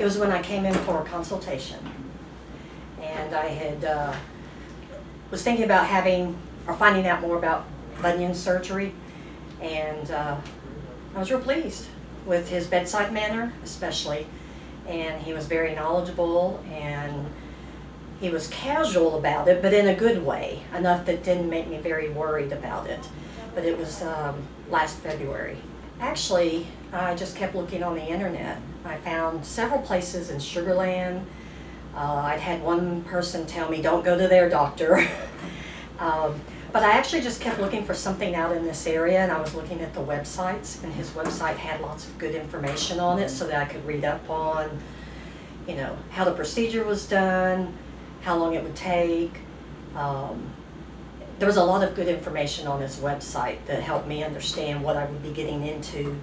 It was when I came in for a consultation, and I had was thinking about having or finding out more about bunion surgery, and I was real pleased with his bedside manner, especially, and he was very knowledgeable, and he was casual about it, but in a good way, enough that didn't make me very worried about it. But it was last February. Actually, I just kept looking on the internet. I found several places in Sugar Land. I'd had one person tell me, don't go to their doctor. But I actually just kept looking for something out in this area, and I was looking at the websites, and his website had lots of good information on it so that I could read up on, you know, how the procedure was done, how long it would take. There was a lot of good information on his website that helped me understand what I would be getting into.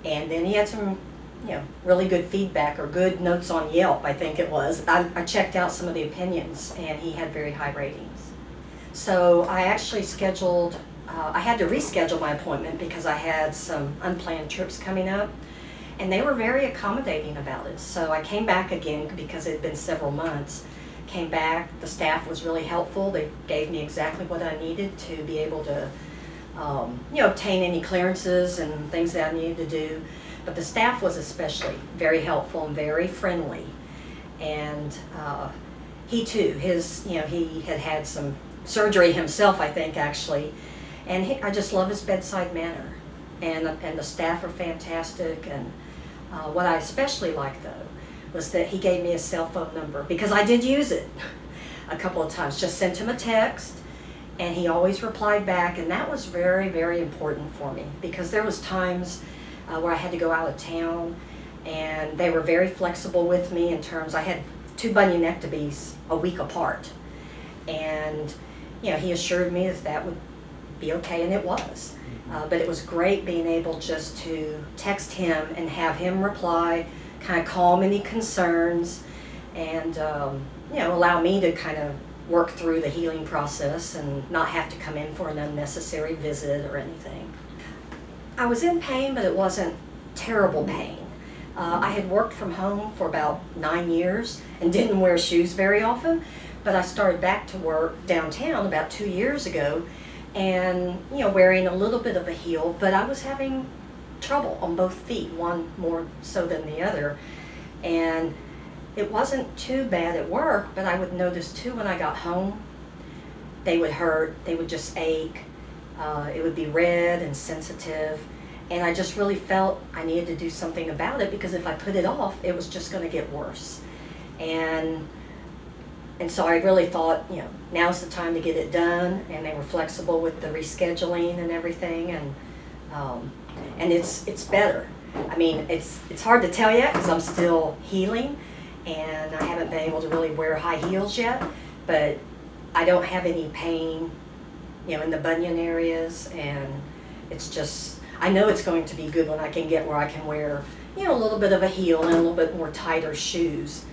And then he had some, you know, really good feedback, or good notes on Yelp, I think it was. I checked out some of the opinions, and he had very high ratings. So I actually scheduled, I had to reschedule my appointment because I had some unplanned trips coming up, and they were very accommodating about it. So I came back again because it had been several months. Came back, the staff was really helpful. They gave me exactly what I needed to be able to you know, obtain any clearances and things that I needed to do. But the staff was especially very helpful and very friendly. And he too, you know, he had had some surgery himself, I think, actually. And I just love his bedside manner. And the staff are fantastic. And what I especially liked, though, was that he gave me a cell phone number, because I did use it a couple of times. Just sent him a text, and he always replied back, and that was very, very important for me, because there was times where I had to go out of town, and they were very flexible with me in terms, I had 2 bunionectomies a week apart, and you know, he assured me that that would be okay, and it was. But it was great being able just to text him and have him reply, kind of calm any concerns, and you know, allow me to kind of work through the healing process and not have to come in for an unnecessary visit or anything. I was in pain, but it wasn't terrible pain. I had worked from home for about 9 years and didn't wear shoes very often, but I started back to work downtown about 2 years ago, and you know, wearing a little bit of a heel, but I was having trouble on both feet, one more so than the other. And it wasn't too bad at work, but I would notice too when I got home, they would hurt, they would just ache, it would be red and sensitive, and I just really felt I needed to do something about it, because if I put it off, it was just going to get worse. And so I really thought, you know, now's the time to get it done, and they were flexible with the rescheduling and everything, and it's better. I mean, it's hard to tell yet because I'm still healing, and I haven't been able to really wear high heels yet, but I don't have any pain, you know, in the bunion areas, and it's just, I know it's going to be good when I can get where I can wear, you know, a little bit of a heel and a little bit more tighter shoes.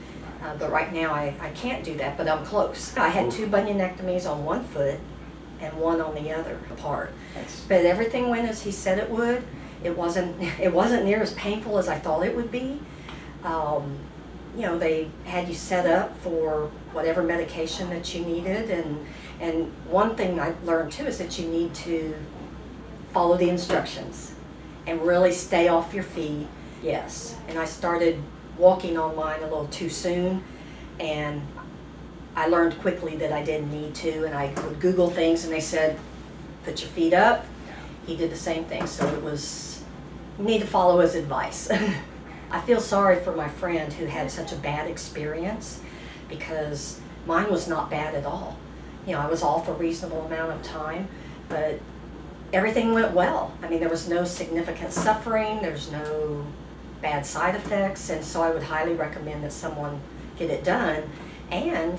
But right now I can't do that, but I'm close. I had 2 bunionectomies on one foot and one on the other apart. But everything went as he said it would. It wasn't near as painful as I thought it would be. You know, they had you set up for whatever medication that you needed, and one thing I learned too is that you need to follow the instructions and really stay off your feet. Yes, and I started walking online a little too soon, and I learned quickly that I didn't need to, and I would Google things, and they said, put your feet up. He did the same thing, so it was, you need to follow his advice. I feel sorry for my friend who had such a bad experience, because mine was not bad at all. You know, I was off a reasonable amount of time, but everything went well. I mean, there was no significant suffering, there's no bad side effects, and so I would highly recommend that someone get it done, and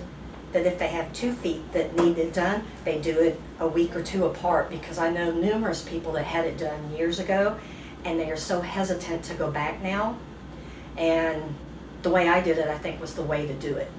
that if they have 2 feet that need it done, they do it a week or 2 apart, because I know numerous people that had it done years ago, and they are so hesitant to go back now, and the way I did it, I think, was the way to do it.